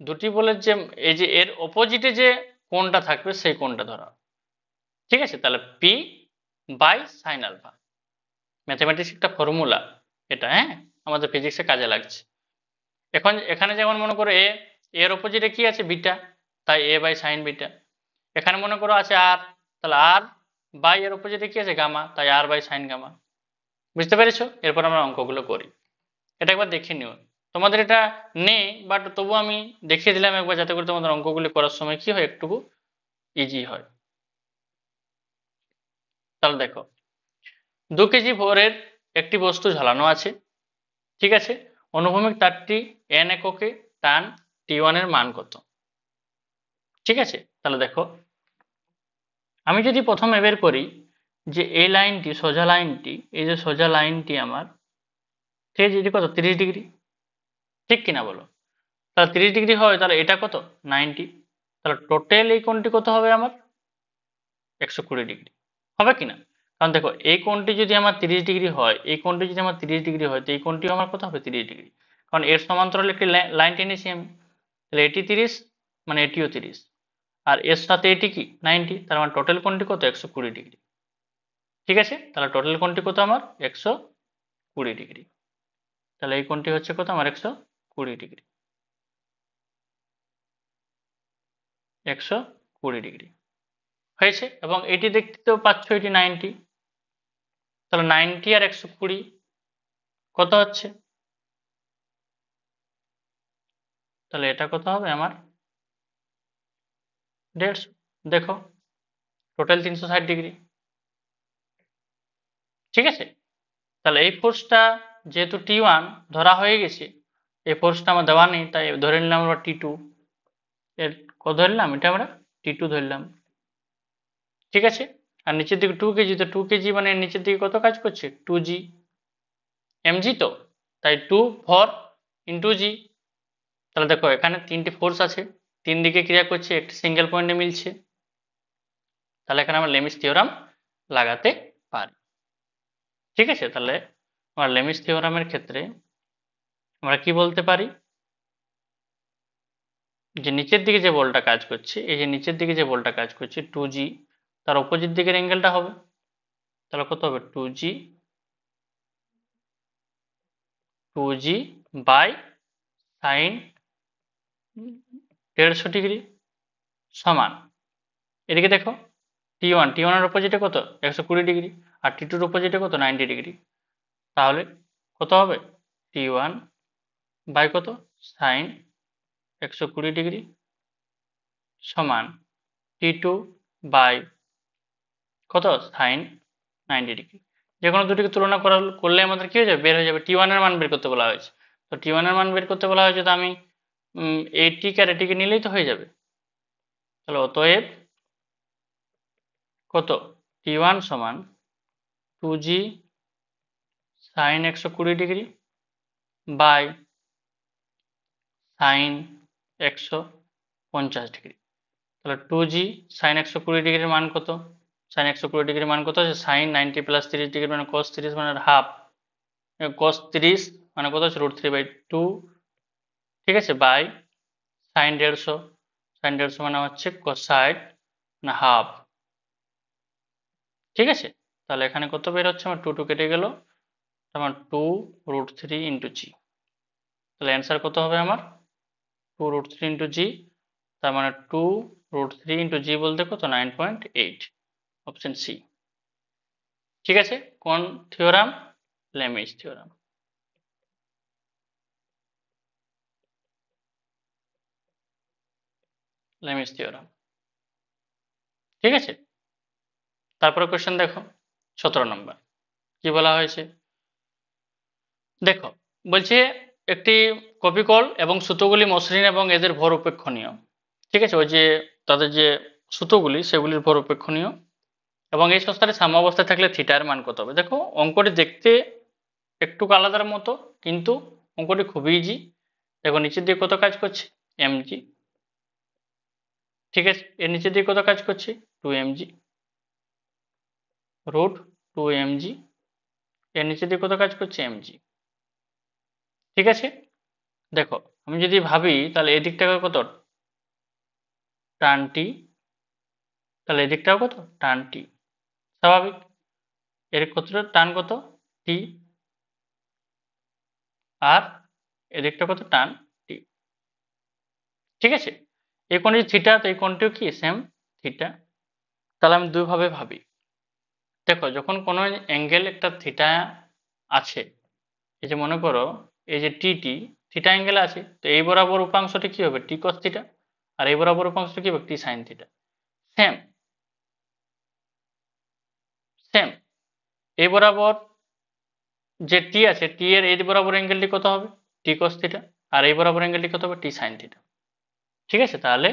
দুটি বলের যে এই যে এর অপোজিটে যে কোণটা থাকবে সেই কোণটা ধরা। ঠিক আছে, তাহলে P by sine alpha, mathematics একটা ফর্মুলা এটা, হ্যাঁ, আমাদের ফিজিক্সে কাজে লাগছে। এখন এখানে যেমন মনে করো এর অপোজিটে কি আছে? বিটা, তাই এ বাই সাইন বিটা। এখানে মনে করো আছে আর, তাহলে আর বাই এর অপোজিটে কি আছে গামা, তাই আর বাই সাইন গামা। বুঝতে পেরেছো? এরপর আমরা অঙ্কগুলো করি। এটা একবার দেখে নিও। তোমাদের এটা নেই, বাট তবু আমি দেখিয়ে দিলাম একবার, যাতে করে তোমাদের অঙ্কগুলি করার সময় কি হয়, একটু ইজি হয়। তাহলে দেখো, 2 কেজি ভরের একটি বস্তু ঝালানো আছে, ঠিক আছে। অনুভূমিক তারটি n এককে টান T1 এর মান কত? ঠিক আছে, তাহলে দেখো, আমি যদি প্রথমে বের করি যে এই লাইনটি, সোজা লাইনটি, এই যে সোজা লাইনটি আমার, ঠিক আছে, এটি কত 30 ডিগ্রি, ঠিক কিনা বলো? তাহলে 30 ডিগ্রি হয়, তাহলে এটা কত 90, তাহলে টোটাল এই কোণটি কত হবে আমার 120 ডিগ্রি, হবে কিনা? কারণ দেখো, এই কোণটি যদি আমার 30 ডিগ্রি হয়, এই কোণটি যদি আমার 30 ডিগ্রি হয়, তো এই কোণটিও আমার কত হবে 30 ডিগ্রি, কারণ এর সমান্তরাল একটি লাইন টেনেছি আমি। তাহলে এটি 30, মানে এটিও 30, আর এর সাথে এটি কি 90, তার মানে টোটাল কোণটি কত 120 ডিগ্রি। ঠিক আছে, তাহলে টোটাল কোণটি কত আমার 120 ডিগ্রি। তাহলে এই কোণটি হচ্ছে কত আমার 120 ডিগ্রি, 120 ডিগ্রি হয়েছে। এবং এটি দেখতেও পাচ্ছ এটি 90, তাহলে 90 আর 120 কত হচ্ছে? তাহলে এটা কত হবে আমার 150। দেখো, টোটাল 360 ডিগ্রি। ঠিক আছে, তাহলে এই ফোর্সটা যেহেতু T1 ধরা হয়ে গেছে, এই ফোর্সটা আমার দেওয়া নেই, তাই ধরে নিলাম আমরা T2। এর কত ধরলাম, এটা আমরা T2 ধরলাম। ঠিক আছে, আর নিচের দিকে 2 কেজি, তো 2 কেজি মানে নিচের দিকে কত কাজ করছে 2g mg, তো তাই 2 ভর ইন্টু জি। তাহলে দেখো, এখানে 3টি ফোর্স আছে, 3 দিকে ক্রিয়া করছে, একটি সিঙ্গেল পয়েন্টে মিলছে, তাহলে এখানে আমরা লেমিস থিওরাম লাগাতে পারি। ঠিক আছে, তাহলে আমরা লেমিস থিওরামের ক্ষেত্রে আমরা কি বলতে পারি, যে নিচের দিকে যে বলটা কাজ করছে, এই যে নিচের দিকে যে বলটা কাজ করছে 2g, তার অপোজিট দিকের অ্যাঙ্গেলটা হবে, তাহলে কত হবে 2g বাই সাইন 150 ডিগ্রি সমান, এদিকে দেখো T1 এর অপোজিটে কত 120 ডিগ্রি, আর T2 এর অপোজিটে কত 90 ডিগ্রি, তাহলে কত হবে T1 বাই কত সাইন 120 ডিগ্রি সমান T2 বাই কত সাইন 90 ডিগ্রি। যে কোনো দুটিকে তুলনা করলে আমাদের কি হয়ে যাবে, বের হয়ে যাবে। T1 এর মান বের করতে বলা হয়েছে, তো T1 এর মান বের করতে বলা হয়েছে, তো আমি এইটিকে আর এটিকে নিলেই তো হয়ে যাবে। তাহলে অতএব কত T1 সমান 2g sine 120 degree by sine 150 degree. তাহলে 2g সাইন 120 ডিগ্রির মান কত, সাইন 120 ডিগ্রির মান কত আছে, সাইন 90 প্লাস 30 ডিগ্রি মানে cos 30 মানে হাফ, cos 30 মানে কত হচ্ছে √3/2, ঠিক আছে, বাই সাইন 150, সাইন 150 মানে হচ্ছে কোসাইড না হাফ। ঠিক আছে, তাহলে এখানে কত বের হচ্ছে আমার 2 কেটে গেল, আমার 2√3 ইন্টু জি। তাহলে অ্যান্সার কত হবে আমার 2√3 ইন্টু জি, তার মানে 2√3 ইন্টু জি বলতে কত 9.8, অপশন সি। ঠিক আছে, কোন থিওরাম, লেমিস থিওরাম। লেমিস থিওরাম, ঠিক আছে। তারপরে কোশ্চেন দেখো 17 নম্বর কি বলা হয়েছে, দেখো বলছে একটি কপিকল এবং সুতোগুলি মসৃণ এবং এদের ভর উপেক্ষণীয়। ঠিক আছে, ওই যে তাদের যে সুতোগুলি সেগুলির ভর উপেক্ষণীয়, এবং এই সংস্থানে সাম্যাবস্থায় থাকলে থিটার মান কত হবে। দেখো, অঙ্কটি দেখতে একটু আলাদার মতো, কিন্তু অঙ্কটি খুবই ইজি। দেখো, নিচের দিকে কত কাজ করছে mg, ঠিক আছে, এর নিচের দিকে কত কাজ করছে 2mg √2mg, এর নিচের দিকে কত কাজ করছে mg। ঠিক আছে, দেখো আমি যদি ভাবি তাহলে এদিকটা কত টান টি, তাহলে এদিকটাও কত টান টি, স্বাভাবিক। এর কতটা টান কত টি, আর এদিকটা কত টান টি। ঠিক আছে, এই কোণটি থিটা, তো এই কোণটিও কি সেম থিটা। তাহলে আমি দুইভাবে ভাবি, দেখো যখন কোনো অ্যাঙ্গেল একটা থিটা আছে, এই যে মনে করো এই যে টি থিটা অ্যাঙ্গেল আছে, তো এই বরাবর উপাংশটি কি হবে টি কস থিটা, আর এই বরাবর উপাংশটি কি হবে টি সাইন থিটা। সেম সেম এই বরাবর যে টি আছে, টি এর এই বরাবর অ্যাঙ্গেলটি কত হবে টি কস থিটা, আর এই বরাবর অ্যাঙ্গেলটি কত হবে টি সাইন থিটা। ঠিক আছে, তাহলে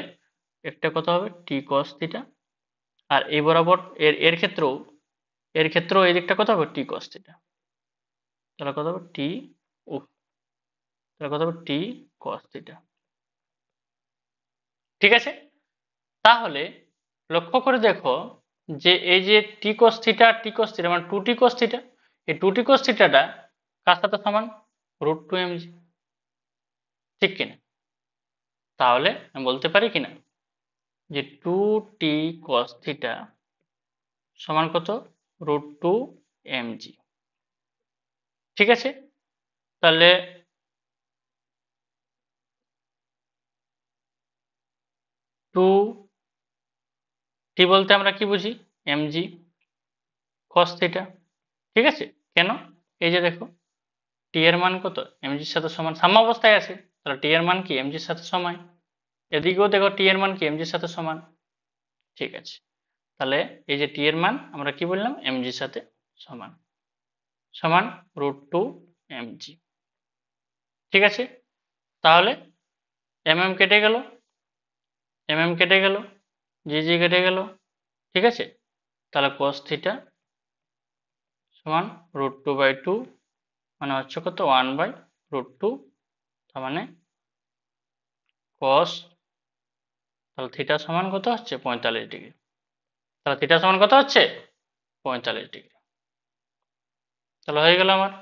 একটা কত হবে টি কস থিটা, আর এই বরাবর এর ক্ষেত্রেও এই দিকটা কত হবে টি কস থিটা। তাহলে কত হবে টি, তাহলে কত হবে টি কস থিটা। ঠিক আছে, তাহলে লক্ষ্য করে দেখো যে এই যে টি কস থিটা মানে 2t cos থিটা, এই 2t cos থিটাটা কার সাথে সমান √2mg, ঠিক কিনা? তাহলে আমি বলতে পারি কিনা যে 2t cos থিটা সমান কত √2mg। ঠিক আছে, তাহলে 2t বলতে আমরা কি বুঝি mg cos থিটা। ঠিক আছে, কেন? এই যে দেখো টি এর মান কত এমজির সাথে সমান, সাম্য অবস্থায় আছে, তাহলে টি এর মান কি এমজির সাথে সমান। এদিকেও দেখো টি এর মান কি এমজির সাথে সমান। ঠিক আছে, তাহলে এই যে টি এর মান আমরা কি বললাম এমজির সাথে সমান, সমান √2mg। ঠিক আছে, তাহলে কেটে গেল, কেটে গেল, জি কেটে গেল। ঠিক আছে, তাহলে cos থিটা সমান √2/2, মানে হচ্ছে কত 1/√2, তার মানে cos, তাহলে থিটা সমান কত হচ্ছে 45 ডিগ্রি। তাহলে থিটা সমান কত হচ্ছে 45 ডিগ্রি। তাহলে হয়ে গেল আমার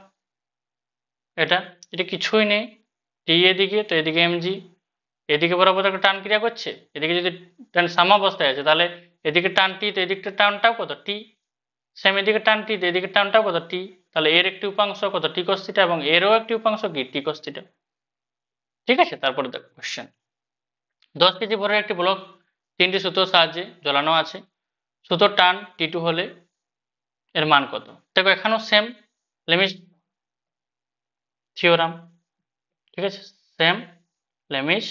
এটা, এটা কিছুই নেই, টি এদিকে তো এদিকে এমজি, এদিকে বরাবর একটা টান ক্রিয়া করছে, এদিকে যদি টান সাম্যাবস্থায় আছে তাহলে এদিকে টান টি, তো এদিকটা টানটাও কত টি, সেম এদিকে টান টি, তো এদিকে টানটাও কত টি, তাহলে এর একটি উপাংশ কত টি cos থিটা এবং এরও একটি উপাংশ কি টি cos থিটা। ঠিক আছে, তারপরে দেখো কোশ্চেন, 10 কেজি ভরের একটি ব্লক 3টি সুতোর সাহায্যে ঝোলানো আছে, সুতোর টান টি2 হলে এর মান কত। দেখো এখানেও সেম লেমিস থিওরাম। ঠিক আছে, সেম লেমিস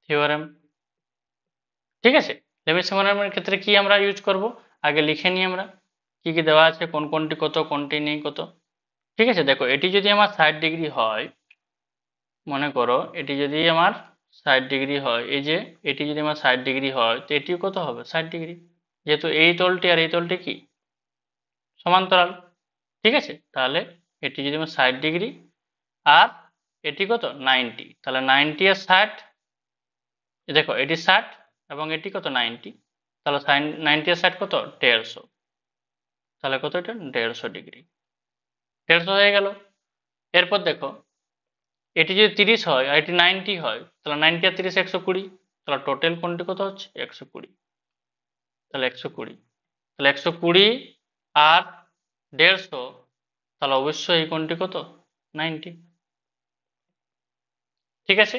থিওরেম। ঠিক আছে, লেমিস থিওরেমের ক্ষেত্রে কি আমরা ইউজ করব, আগে লিখে নিই আমরা কি কি দেওয়া আছে, কোনটি কত কোনটি নেই কত। ঠিক আছে, দেখো এটি যদি আমার 60 ডিগ্রি হয়, মনে করো এটি যদি আমার 60 ডিগ্রি হয়, এই যে এটি যদি আমার 60 ডিগ্রি হয়, তো এটিও কত হবে 60 ডিগ্রি, যেহেতু এই তলটি আর এই তলটি কি সমান্তরাল। ঠিক আছে, তাহলে এটি যদি আমার 60 ডিগ্রি আর এটি কত 90, তাহলে 90 আর 60, দেখো এটি 60 এবং এটি কত 90, তাহলে সাইন 90 আর 60 কত 150, তাহলে কত এটা 150 ডিগ্রি, 150 হয়ে গেল। এরপর দেখো এটি যদি 30 হয় আর এটি 90 হয়, তাহলে 90 আর 30 120, তাহলে টোটাল কোণটি কত হচ্ছে 120, তাহলে 120, তাহলে 120 আর 150, তাহলে অবশ্যই এই কোণটি কত 90। ঠিক আছে,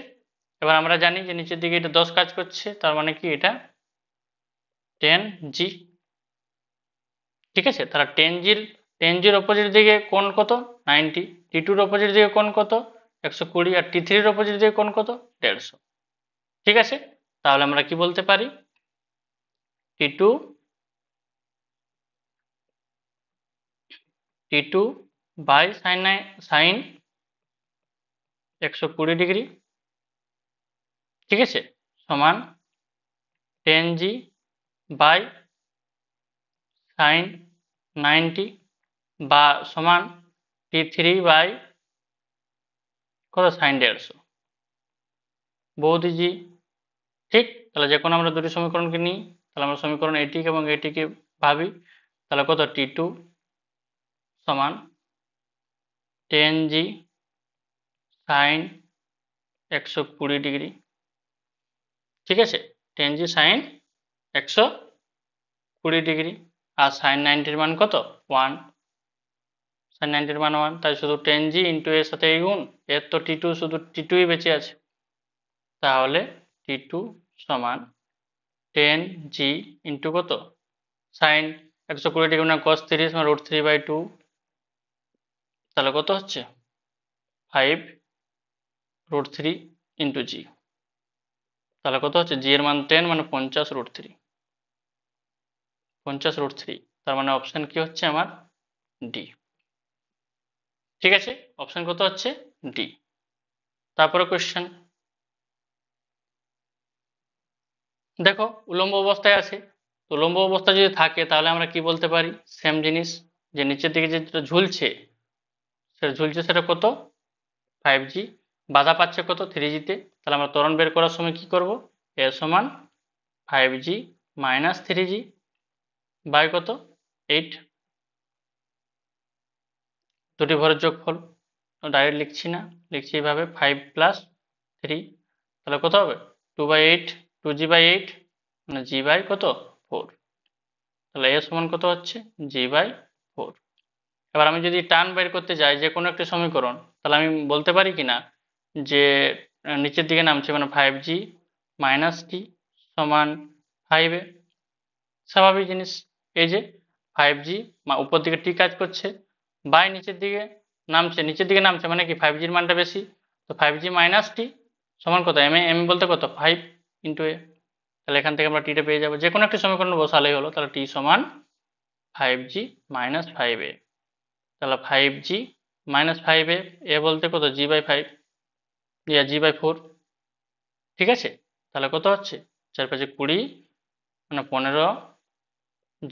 এবার আমরা জানি যে নিচের দিকে এটা 10 কাজ করছে, তার মানে কি এটা 10g। ঠিক আছে, তাহলে 10gর অপোজিট দিকে কোণ কত 90, টি2 এর অপোজিট দিকে কোণ কত 120, আর টি3 এর অপোজিট দিকে কোণ কত 150। ঠিক আছে, তাহলে আমরা কি বলতে পারি টি2 বাই সাইন 120 ডিগ্রি, ঠিক আছে, সমান 10g বাই সাইন 90 বা সমান টি3 বাই কত সাইন 150 বহুত ইজি। ঠিক, তাহলে যে কোনো আমরা দুটি সমীকরণকে নিই, তাহলে আমরা সমীকরণ এটিকে এবং এটিকে ভাবি, তাহলে কত টি2 সমান 10g সাইন 120 ডিগ্রি। ঠিক আছে, 10g সাইন 120 ডিগ্রি, আর সাইন 90-র মান কত 1, সাইন 90-র মান 1, তাই শুধু 10g ইন্টু এর সাথে এই গুণ, এর তো টি2 শুধু টি2ই বেঁচে আছে, তাহলে টি2 সমান 10g ইন্টু কত সাইন 120 ডিগ্রি মানে cos 30 মানে √3/2, তাহলে কত হচ্ছে 5√3 ইন্টু জি, তাহলে কত হচ্ছে জি এর মান 10 মানে 50√3, 50√3, তার মানে অপশন কি হচ্ছে আমার ডি। ঠিক আছে, অপশন কত হচ্ছে ডি। তারপরে কোশ্চেন দেখো, উলম্ব অবস্থায় আছে, তো উলম্ব অবস্থা যদি থাকে তাহলে আমরা কি বলতে পারি, সেম জিনিস, যে নিচের দিকে যেটা ঝুলছে সেটা কত 5G, বাধা পাচ্ছে কত 3G তে, তাহলে আমরা ত্বরণ বের করার সময় কি করব, এ সমান 5G মাইনাস 3G বাই কত 8, দুটি ভরের যোগফল, ডাইরেক্ট লিখছি না, লিখছি এইভাবে 5 প্লাস 3, তাহলে কত হবে 2/8, 2G/8 মানে G/ কত 4, তাহলে এ সমান কত হচ্ছে G/4। এবার আমি যদি টান বের করতে যাই যে কোনো একটা সমীকরণ, তাহলে আমি বলতে পারি কিনা যে নিচের দিকে নামছে মানে 5G মাইনাস টি সমান 5a, স্বাভাবিক জিনিস, এই যে 5G উপর দিকে টি কাজ করছে, বাই নিচের দিকে নামছে মানে কি 5Gর মানটা বেশি, তো 5G মাইনাস টি সমান কত এম বলতে কত 5 ইন্টু এ, তাহলে এখান থেকে আমরা টিটা পেয়ে যাবো, যে কোনো একটা সমীকরণ বসালেই হলো, তাহলে টি সমান 5G মাইনাস 5a, তাহলে 5G মাইনাস 5a, এ বলতে কত G/5 ইয়া G/4, ঠিক আছে, তাহলে কত হচ্ছে 4 5 20 মানে 15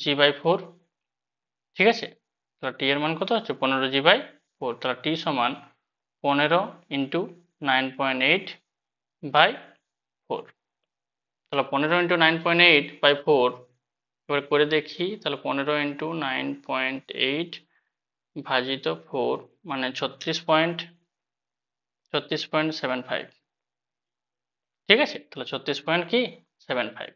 G/4, ঠিক আছে, তাহলে টি এর মান কত হচ্ছে 15 G/4, তাহলে টি সমান 15 ইন্টু 9.8/4, তাহলে 15 ইন্টু 9.8/4 এবার করে দেখি, তাহলে 15 ইন্টু 9.8 ভাজিত 4 মানে 36.75, ঠিক আছে, তাহলে 36.75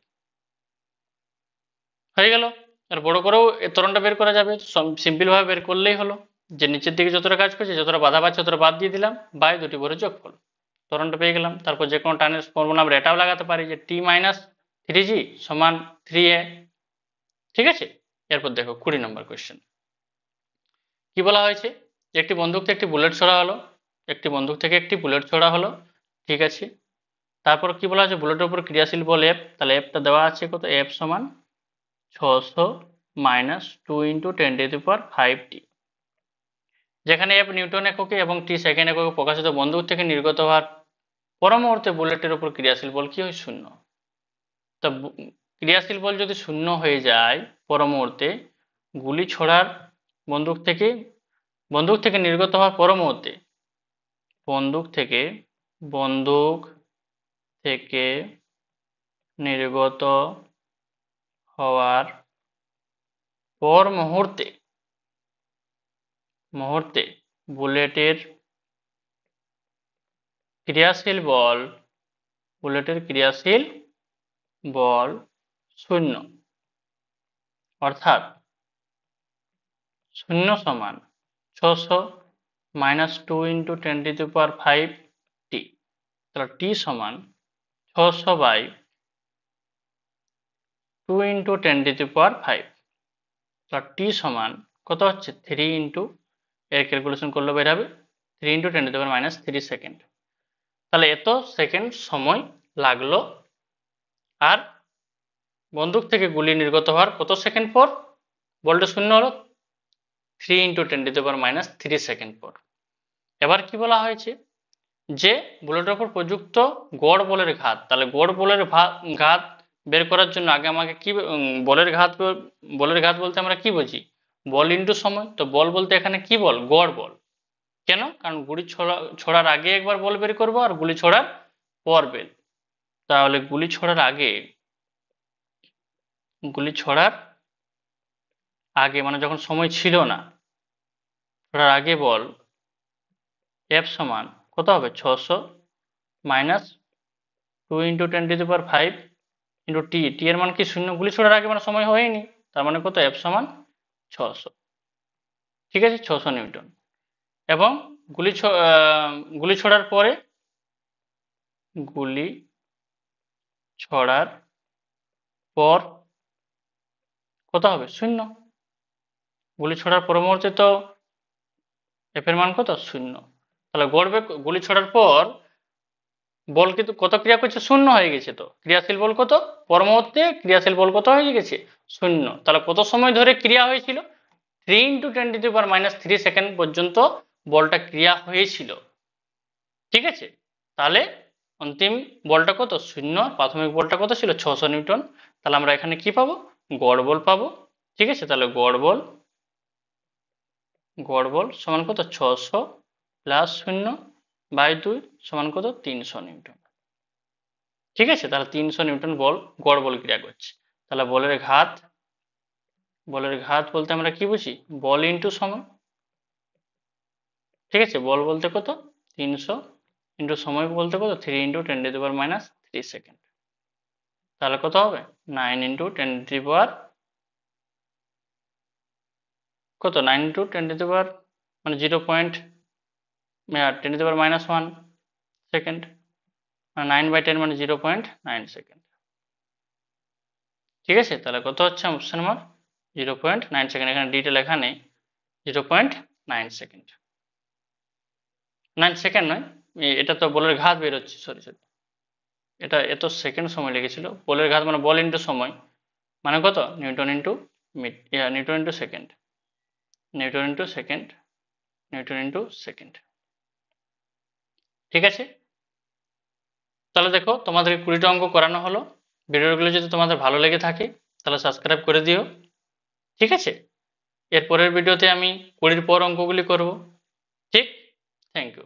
হয়ে গেল। আর বড় করেও এর ত্বরণটা বের করা যাবে, সিম্পল ভাবে বের করলেই হলো, যে নিচের দিকে যতটা কাজ করছে যতটা বাধা পাচ্ছে ততটা বাদ দিয়ে দিলাম, বাই দুটি ভরের যোগফল, ত্বরণটা পেয়ে গেলাম। তারপর যে কোনো টানের ফর্মুলা আমরা এটাও লাগাতে পারি যে টি মাইনাস 3G সমান 3a, ঠিক আছে। এরপর দেখো 20 নম্বর কোয়েশ্চেন কি বলা হয়েছে, একটি বন্দুক থেকে একটি বুলেট ছোড়া হলো, ঠিক আছে, তারপর কি বলা হয়েছে বুলেটের উপর ক্রিয়াশীল বল এফ, তাহলে এফটা দেওয়া আছে কত, এফ সমান 600 মাইনাস 2 ইন্টু 10⁵ যেখানে এফ নিউটন এককে এবং টি সেকেন্ড এককে প্রকাশিত বন্দুক থেকে নির্গত হওয়ার পর মুহূর্তে বুলেটের উপর ক্রিয়াশীল বল কি হয়, শূন্য। তো ক্রিয়াশীল বল যদি শূন্য হয়ে যায় পর মুহূর্তে, গুলি ছোড়ার বন্দুক থেকে নির্গত হওয়ার পর মুহূর্তে বন্দুক থেকে নির্গত হওয়ার পর মুহূর্তে বুলেটের ক্রিয়াশীল বল শূন্য, অর্থাৎ শূন্য সমান 600 মাইনাস 2 ইন্টু 10⁵ টি, তাহলে টি সমান 600 বাই 2 ইন্টু 10⁵, তাহলে টি সমান কত হচ্ছে 3 ইন্টু, এর ক্যালকুলেশন করলে বের হবে 3 ইন্টু 10⁻³ সেকেন্ড, তাহলে এত সেকেন্ড সময় লাগলো। আর বন্দুক থেকে গুলি নির্গত হওয়ার কত সেকেন্ড পর বলটা শূন্য হলো, 3 ইন্টু 10⁻³ সেকেন্ড পর। এবার কি বলা হয়েছে যে বুলেটের উপর প্রযুক্ত গড় বলের ঘাত, তাহলে গড় বলের ঘাত বের করার জন্য আগে আমাকে কি বলের ঘাত বলতে আমরা কি বুঝি, বল ইন্টু সময়, তো বল বলতে এখানে কি বল, গড় বল, কেন, কারণ গুলি ছোড়ার আগে একবার বল বের করবো আর গুলি ছোড়ার পর বের, তাহলে গুলি ছোড়ার আগে মানে যখন সময় ছিল না, ছোড়ার আগে বল এফ সমান কত হবে 600 মাইনাস 2 ইন্টু 10⁵ ইন্টু টি, টি এর মান কি শূন্য, গুলি ছোড়ার আগে মানে সময় হয়নি, তার মানে কত এফ সমান 600, ঠিক আছে, 600 নিউটন। এবং গুলি ছোড়ার পর কত হবে শূন্য, গুলি ছোড়ার পরবর্তী তো এফ এর মান কত 0। তাহলে গড় বেগ গুলি ছোড়ার পর বল কিন্তু কত ক্রিয়া করছে 0 হয়ে গেছে, তো ক্রিয়াশীল বল কত, পরমুহূর্তে ক্রিয়াশীল বল কত হয়ে গেছে 0। তাহলে কত সময় ধরে ক্রিয়া হয়েছিল 3 × 10⁻³ সেকেন্ড পর্যন্ত বলটা ক্রিয়া হয়েছিল। ঠিক আছে, তাহলে অন্তিম বলটা কত 0, প্রাথমিক বলটা কত ছিল 600 নিউটন। তাহলে আমরা এখানে কি পাবো, গড় বল পাবো। ঠিক আছে, তাহলে গড় বল সমান কত 600 প্লাস 0/2 সমান কত 300 নিউটন। ঠিক আছে, তাহলে 300 নিউটন বল গড় বল ক্রিয়া করছে। তাহলে বলের ঘাত বলতে আমরা কি বুঝি, বল ইন্টু সময়। ঠিক আছে, বল বলতে কত 300 ইন্টু সময় বলতে কত 3 × 10⁻³ সেকেন্ড। তাহলে কত হবে 9 × 10⁻, কত 9 × 10⁻, মানে 0.10⁻⁻1 সেকেন্ড, 9/10 মানে 0.9 সেকেন্ড। ঠিক আছে, তাহলে কত হচ্ছে অপশন নাম্বার 0.9 সেকেন্ড। এখানে ডিটা লেখা নেই, 0.9 সেকেন্ড, 9 সেকেন্ড নয়, এটা তো বলের ঘাত বেরোচ্ছে, সরি এটা এত সেকেন্ড সময় লেগেছিল। বলের ঘাত মানে বল ইন্টু সময়, মানে কত Newton into second, Newton into second. ঠিক আছে, তাহলে দেখো তোমাদের 20টা অঙ্ক করানো হলো। ভিডিওগুলো যদি তোমাদের ভালো লেগে থাকে তাহলে সাবস্ক্রাইব করে দিও। ঠিক আছে, এর পরের ভিডিওতে আমি 20 পর অঙ্কগুলি করব। ঠিক, থ্যাংক ইউ।